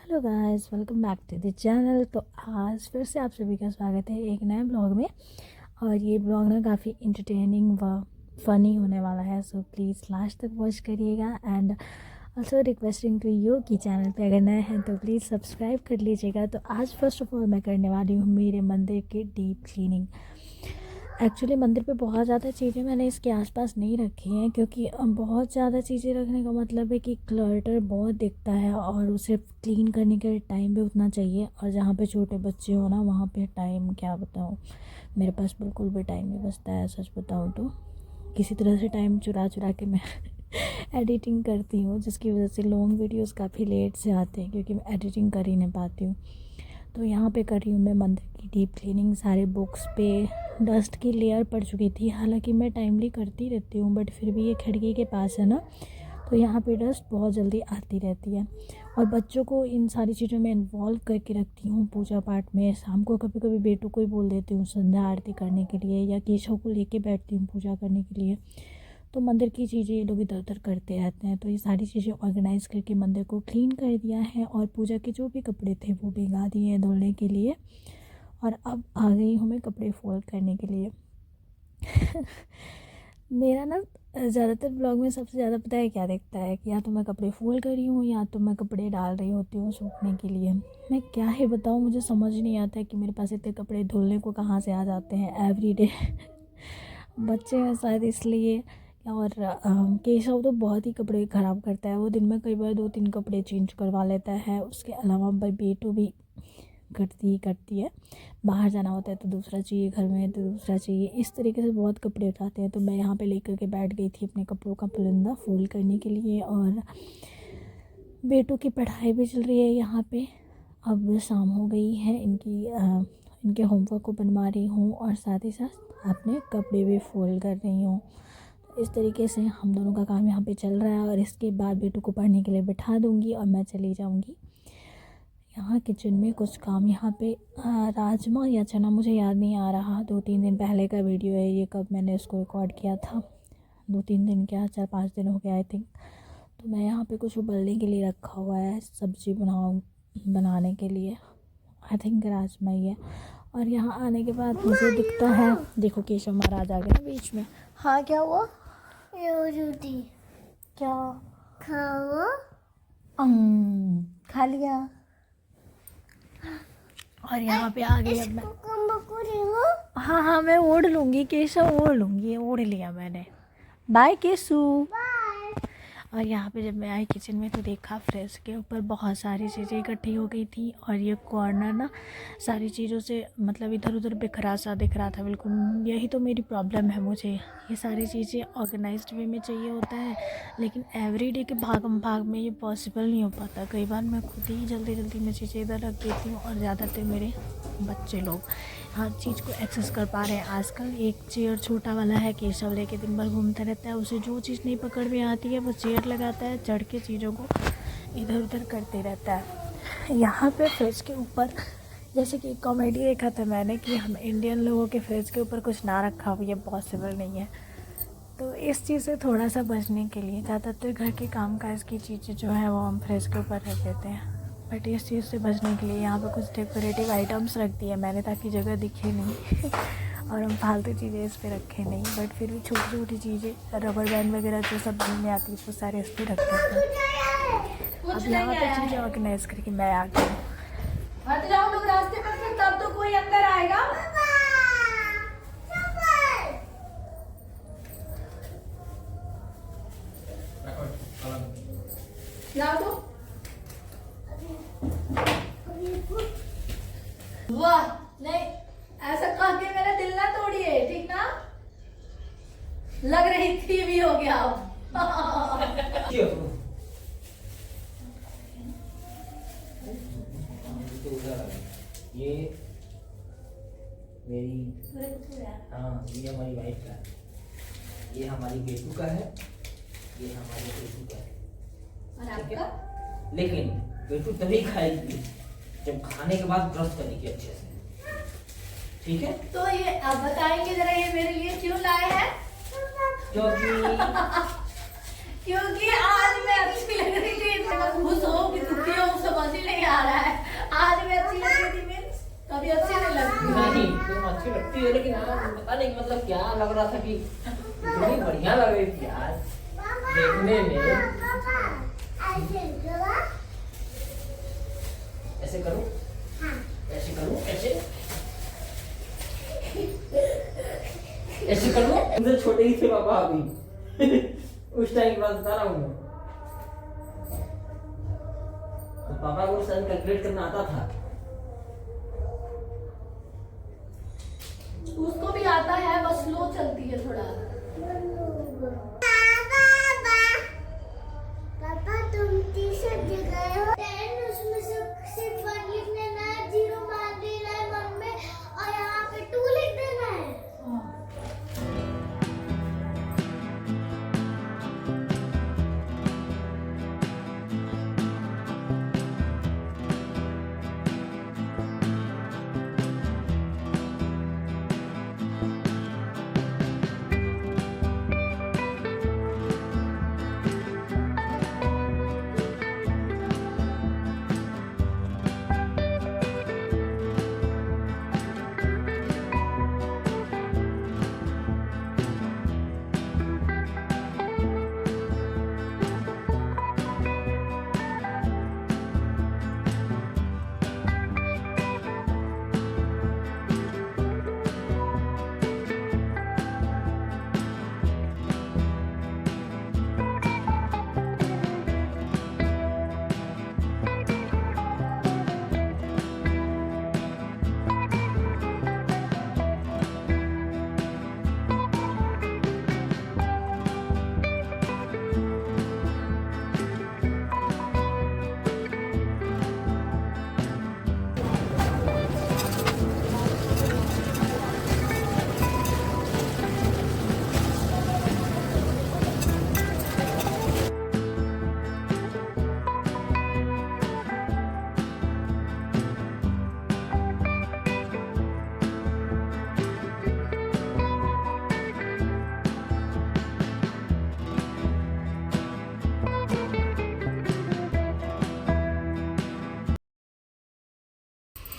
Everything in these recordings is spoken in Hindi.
Hello guys, welcome back to the channel. तो आज फिर से आप सभी का स्वागत है एक नए ब्लॉग में। और ये ब्लॉग ना काफ़ी इंटरटेनिंग व फ़नी होने वाला है, सो प्लीज़ लास्ट तक वॉच करिएगा। And also requesting to you कि चैनल पे अगर नए हैं तो प्लीज़ सब्सक्राइब कर लीजिएगा। तो आज फर्स्ट ऑफ ऑल मैं करने वाली हूँ मेरे मंदिर की डीप क्लीनिंग। एक्चुअली मंदिर पे बहुत ज़्यादा चीज़ें मैंने इसके आसपास नहीं रखी हैं, क्योंकि बहुत ज़्यादा चीज़ें रखने का मतलब है कि क्लटर बहुत दिखता है और उसे क्लीन करने के टाइम भी उतना चाहिए। और जहाँ पे छोटे बच्चे हो ना, वहाँ पे टाइम क्या बताऊँ, मेरे पास बिल्कुल भी टाइम नहीं बचता है। सच बताऊँ तो किसी तरह से टाइम चुरा चुरा के मैं एडिटिंग करती हूँ, जिसकी वजह से लॉन्ग वीडियोस काफ़ी लेट से आते हैं, क्योंकि मैं एडिटिंग कर ही नहीं पाती हूँ। तो यहाँ पे कर रही हूँ मैं मंदिर की डीप क्लीनिंग। सारे बुक्स पे डस्ट की लेयर पड़ चुकी थी। हालांकि मैं टाइमली करती रहती हूँ, बट फिर भी ये खिड़की के पास है ना, तो यहाँ पे डस्ट बहुत जल्दी आती रहती है। और बच्चों को इन सारी चीज़ों में इन्वॉल्व करके रखती हूँ पूजा पाठ में। शाम को कभी कभी बेटों को ही बोल देती हूँ संध्या आरती करने के लिए, या केशव को लेके बैठती हूँ पूजा करने के लिए। तो मंदिर की चीज़ें ये लोग इधर उधर करते रहते हैं। तो ये सारी चीज़ें ऑर्गेनाइज़ करके मंदिर को क्लीन कर दिया है, और पूजा के जो भी कपड़े थे वो भिगा दिए हैं धुलने के लिए। और अब आ गई हूँ मैं कपड़े फोल्ड करने के लिए। मेरा ना ज़्यादातर ब्लॉग में सबसे ज़्यादा पता है क्या दिखता है, कि या तो मैं कपड़े फोल्ड कर रही हूँ या तो मैं कपड़े डाल रही होती हूँ सूखने के लिए। मैं क्या ही बताऊँ, मुझे समझ नहीं आता है कि मेरे पास इतने कपड़े धुलने को कहाँ से आ जाते हैं एवरीडे। बच्चे हैं शायद इसलिए। और केशव तो बहुत ही कपड़े ख़राब करता है। वो दिन में कई बार 2-3 कपड़े चेंज करवा लेता है। उसके अलावा भाई बेटू भी करती है। बाहर जाना होता है तो दूसरा चाहिए, घर में है तो दूसरा चाहिए। इस तरीके से बहुत कपड़े उठाते हैं। तो मैं यहाँ पे लेकर के बैठ गई थी अपने कपड़ों का पुलिंदा फोल्ड करने के लिए। और बेटों की पढ़ाई भी चल रही है यहाँ पे। अब शाम हो गई है, इनके होमवर्क को बनवा रही हूँ और साथ ही साथ अपने कपड़े भी फोल्ड कर रही हूँ। इस तरीके से हम दोनों का काम यहाँ पे चल रहा है। और इसके बाद बेटू को पढ़ने के लिए बिठा दूँगी और मैं चली जाऊँगी यहाँ किचन में। कुछ काम यहाँ पे राजमा या चना मुझे याद नहीं आ रहा, 2-3 दिन पहले का वीडियो है ये, कब मैंने इसको रिकॉर्ड किया था। 2-3 दिन क्या, 4-5 दिन हो गया आई थिंक। तो मैं यहाँ पे कुछ उबलने के लिए रखा हुआ है, सब्ज़ी बनाने के लिए। आई थिंक राजमा ही है। और यहाँ आने के बाद मुझे दिखता है, देखो केशव महाराज आ गए ना बीच में। हाँ क्या हुआ? रोटी क्या खाओ? खा लिया। और यहाँ पे आ गई अब मैं। हाँ हाँ मैं ओढ़ लूँगी केशव, ओढ़ लूँगी, ओढ़ लिया मैंने। बाय केशु। और यहाँ पे जब मैं आई किचन में तो देखा फ्रिज के ऊपर बहुत सारी चीज़ें इकट्ठी हो गई थी। और ये कॉर्नर ना सारी चीज़ों से मतलब इधर उधर बिखरा सा दिख रहा था बिल्कुल। यही तो मेरी प्रॉब्लम है, मुझे ये सारी चीज़ें ऑर्गेनाइज्ड वे में चाहिए होता है, लेकिन एवरीडे के भागम भाग में ये पॉसिबल नहीं हो पाता। कई बार मैं खुद ही जल्दी जल्दी में चीज़ें इधर रख देती हूँ, और ज़्यादातर मेरे बच्चे लोग हर चीज़ को एक्सेस कर पा रहे हैं आजकल। एक चेयर छोटा वाला है, केशव लेके दिन भर घूमता रहता है। उसे जो चीज़ नहीं पकड़ में आती है वो चेयर लगाता है, चढ़ के चीज़ों को इधर उधर करते रहता है। यहाँ पे फ्रिज के ऊपर, जैसे कि कॉमेडी देखा था मैंने कि हम इंडियन लोगों के फ्रिज के ऊपर कुछ ना रखा हो, ये पॉसिबल नहीं है। तो इस चीज़ से थोड़ा सा बचने के लिए ज़्यादातर घर के काम काज की चीज़ें जो है वो हम फ्रिज के ऊपर रख देते हैं। बट इस चीज़ से बचने के लिए यहाँ पे कुछ डेकोरेटिव आइटम्स रख दिए मैंने, ताकि जगह दिखे नहीं और हम फालतू चीज़ें इस पर रखें नहीं। बट फिर भी छोटी छोटी चीज़ें, रबर बैंड वगैरह जो सब में आती है वो सारे इस पर रख देते हैं। अब यहाँ पे चीज़ें ऑर्गेनाइज करके मैं आ गई हूँ। जाओ लोग रास्ते पर से, तब तो कोई अंदर आएगा। लाओ तो। वाह नहीं, ऐसा कह के मेरा दिल ना तोड़िए, ठीक ना? लग रही थी भी हो गया ये मेरी, हाँ ये हमारी वाइफ का है, ये हमारी बेटू का है, ये हमारी बेटू का है। और आपका? लेकिन बेटू तभी खाएगी जब खाने के बाद ब्रश करेगी अच्छे से, ठीक है? तो ये आप बताएंगे जरा, ये मेरे लिए क्यों लाए हैं? क्योंकि आज मैं अच्छी लग रही थी। खुश हो कि दुखी हो समझ ही नहीं आ हो, लेकिन हाँ पता नहीं मतलब क्या लग रहा था कि इतनी बढ़िया लग रही थी यार देखने में। ऐसे करूं, ऐसे करूं, ऐसे करूं। उनसे छोटे ही थे पापा अभी उस टाइम की बात बता रहा हूँ मैं। तो पापा को उस टाइम कैलकुलेट करना आता था। उसको भी आता है, बस स्लो चलती है थोड़ा। पापा तुम टी-शर्ट दे गए हो, उसमें से सिर्फ 1 लिखना है, 0 मार देना है 1 में और यहाँ पे 2 लिख देना है।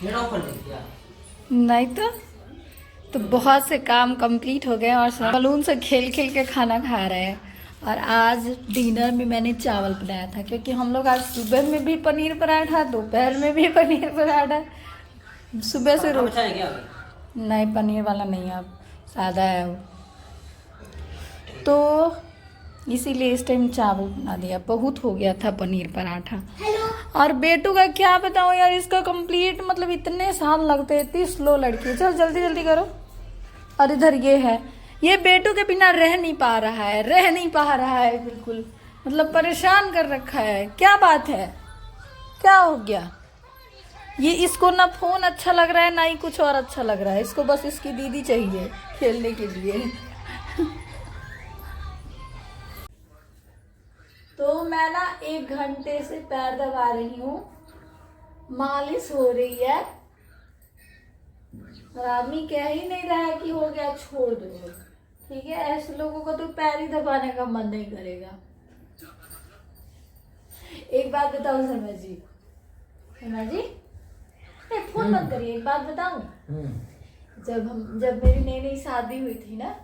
नेट ऑफ कर दे क्या? नहीं तो बहुत से काम कंप्लीट हो गए और सब बलून से खेल खेल के खाना खा रहे हैं। और आज डिनर में मैंने चावल बनाया था, क्योंकि हम लोग आज सुबह में भी पनीर पराठा, दोपहर में भी पनीर पराठा, सुबह से रोटी। अच्छा है क्या? नहीं, पनीर वाला नहीं, अब सादा है वो। तो इसीलिए इस टाइम चावल बना दिया, बहुत हो गया था पनीर पराठा। और बेटू का क्या बताऊँ यार, इसका कंप्लीट मतलब इतने साल लगते हैं, इतनी स्लो लड़की है। चल जल्दी जल्दी करो। और इधर ये है, ये बेटू के बिना रह नहीं पा रहा है बिल्कुल, मतलब परेशान कर रखा है। क्या बात है, क्या हो गया? ये इसको ना फोन अच्छा लग रहा है ना ही कुछ और अच्छा लग रहा है, इसको बस इसकी दीदी चाहिए खेलने के लिए। तो मैं ना 1 घंटे से पैर दबा रही हूँ, मालिश हो रही है और आदमी कह ही नहीं रहा है कि हो गया छोड़ दो। ठीक है, ऐसे लोगों को तो पैर ही दबाने का मन नहीं करेगा। एक बात बताओ शर्मा जी, फोन मत करिए। एक बात बताऊं, जब मेरी नई नई शादी हुई थी ना,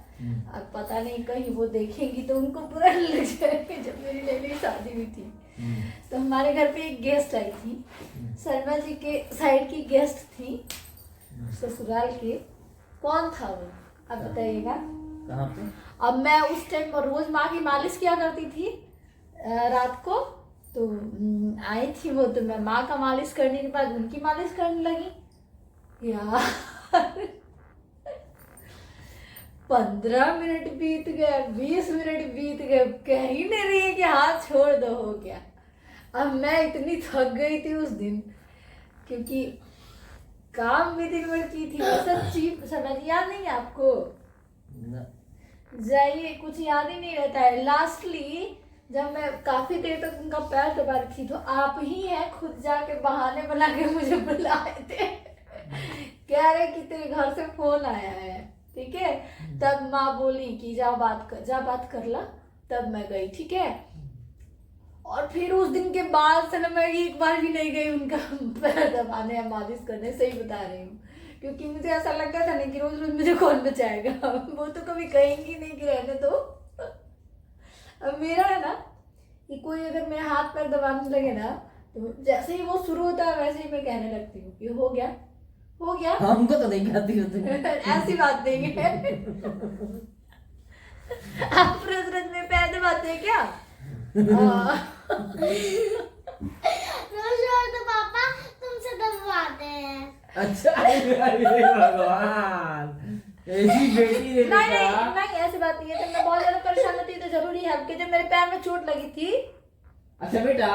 अब पता नहीं कहीं वो देखेंगी तो उनको बुरा लग जाएगा। जब मेरी नई नई शादी हुई थी तो हमारे घर पे एक गेस्ट आई थी, शर्मा जी के साइड की गेस्ट थी, ससुराल के। कौन था वो, अब बताइएगा। कहाँ पे? अब मैं उस टाइम रोज माँ की मालिश किया करती थी रात को, तो आई थी वो, तो मैं माँ का मालिश करने के बाद उनकी मालिश करने लगी यार। 15 मिनट बीत गए, 20 मिनट बीत गए, कह ही नहीं रही है कि हाथ छोड़ दो, हो गया। अब मैं इतनी थक गई थी उस दिन, क्योंकि काम भी दिन भर की थी। सच्ची समझ याद नहीं है आपको? जाइए, कुछ याद ही नहीं रहता है। लास्टली जब मैं काफी देर तक उनका पैर दबा रही थी, तो आप ही हैं खुद जाके बहाने बना के मुझे बुलाए थे। कह रहे कि तेरे घर से फोन आया है, ठीक है। तब माँ बोली कि जा बात कर ला। तब मैं गई, ठीक है। और फिर उस दिन के बाद से ना मैं एक बार भी नहीं गई उनका पैर दबाने या मालिश करने, सही बता रही हूँ। क्योंकि मुझे ऐसा लगता था ना कि रोज रोज मुझे कौन बचाएगा। वो तो कभी कहेंगी नहीं कि रहने दो। अब मेरा है ना कि कोई अगर मेरे हाथ पैर दबाने लगे ना, तो जैसे ही वो शुरू होता है वैसे ही मैं कहने लगती हूँ कि हो गया हो गया। हमको तो नहीं कहती हो तुम। ऐसी बात नहीं है। आप रोज रोज में पैर दबाते हैं क्या? रोज रोज तो पापा तुमसे दबवाते हैं। अच्छा अरे भगवान, ऐसी बेटी है नहीं नहीं बेटा। नहीं, ऐसी बात नहीं है। जब मैं बहुत ज्यादा परेशान होती तो जरूरी है आपके, जब मेरे पैर में चोट लगी थी। अच्छा बेटा,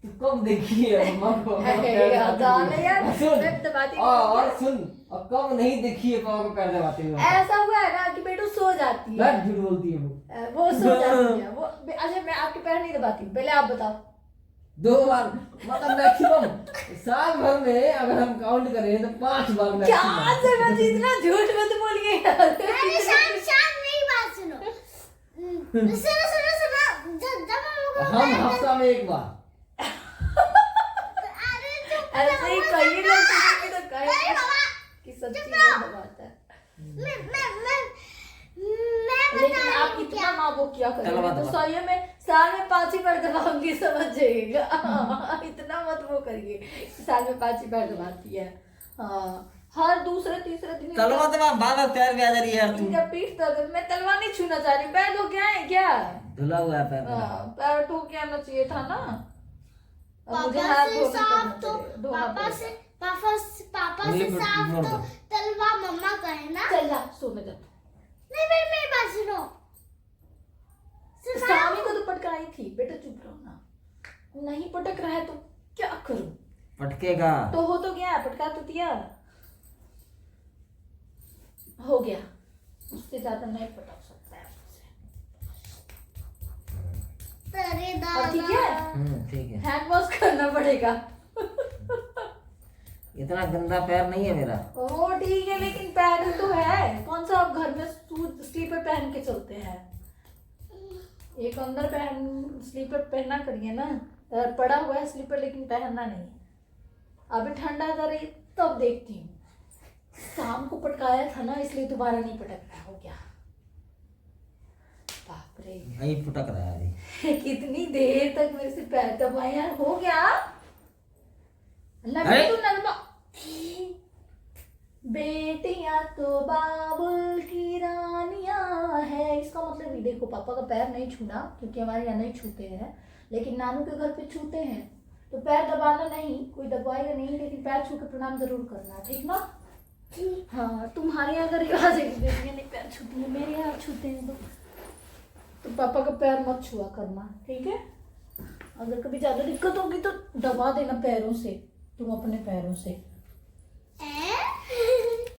तू कब देखी है मम्मा को? यार सुन, मैं दबाती और सुन, और कब नहीं देखी है पापा को पैर दबाते हुए? ऐसा हुआ है ना कि बेटू सो जाती है, मैं झूठ बोलती हूँ। वो सो जाती है वो। अच्छा मैं आपके पैर नहीं दबाती हूँ, पहले आप बताओ। 2 बार मतलब मैक्सिमम साल भर में अगर हम काउंट करें तो 5 बार क्या मैक्सिमम। जरूरत, इतना झूठ मत बोलिए यार। अरे शाम शाम मेरी बात सुनो। सुनो सुनो सुनो, जब हम हफ्ता में 1 बार। अरे चुप ऐसे ही कई लोग तो कहे कि सच्ची में दबाता है, मैं लेकिन बता आप इतना ना वो क्या चलो करेंगे बात तो बता। साल में 5 ही बार दबाऊंगी, समझ जाइएगा। इतना मत वो करिए, साल में 5 ही बार दबाती है। हाँ, हर दूसरे तीसरे दिन चलो मतलब बाबा पैर में आ जा रही है यार तू। इनका पीठ दर्द। मैं तलवार नहीं छूना चाह रही, पैर धो के आए क्या? धुला हुआ है पैर। हाँ, पैर धो के आना चाहिए था ना। अब मुझे पापा हाथ से धोना साफ तो धोना पापा पड़ेगा। से पापा से नहीं, साफ इग्नोर तो कर। तलवा मम्मा का है ना। चल जा सोने जा। नहीं मेरी बात सुनो। स्वामी को तो पटकाई थी, बेटा चुप रहो ना। नहीं पटक रहा है तो क्या करूं? पटकेगा तो हो तो गया, पटका तो दिया, हो गया। उससे ज्यादा नहीं पटक सकता है उससे। अरे अब ठीक है, दादा ठीक है। हैंड वॉश करना पड़ेगा। इतना गंदा पैर नहीं है मेरा। ओ ठीक है, लेकिन पैर तो है। कौन सा आप घर में स्लीपर पहन के चलते हैं? एक अंदर स्लीपर पहनना करिए ना। पड़ा हुआ है स्लीपर लेकिन पहनना नहीं। अभी ठंडा जा रही तब देखती हूँ। शाम को पटकाया था ना, इसलिए दोबारा नहीं पटकता। हो गया। बाप रे, नहीं फुटक रहा है अभी। कितनी देर तक मेरे से पैर दबाए यार। हो गया। अरे! तू नलमा बेटियां तो बाबुल की रानियां है। इसका मतलब ये देखो, पापा का पैर नहीं छूना क्योंकि हमारे यहाँ नहीं छूते हैं, लेकिन नानू के घर पे छूते हैं। तो पैर दबाना नहीं, कोई दबाएगा नहीं, लेकिन पैर छू के प्रणाम जरूर करना, ठीक ना? हाँ, तुम्हारे यहाँ अगर रिवाज है कि बेटियां नहीं पैर छूती है, मेरे यहाँ छूते हैं तो पापा का पैर मत छुआ करना, ठीक है? अगर कभी ज्यादा दिक्कत होगी तो दबा देना पैरों से, तुम अपने पैरों से।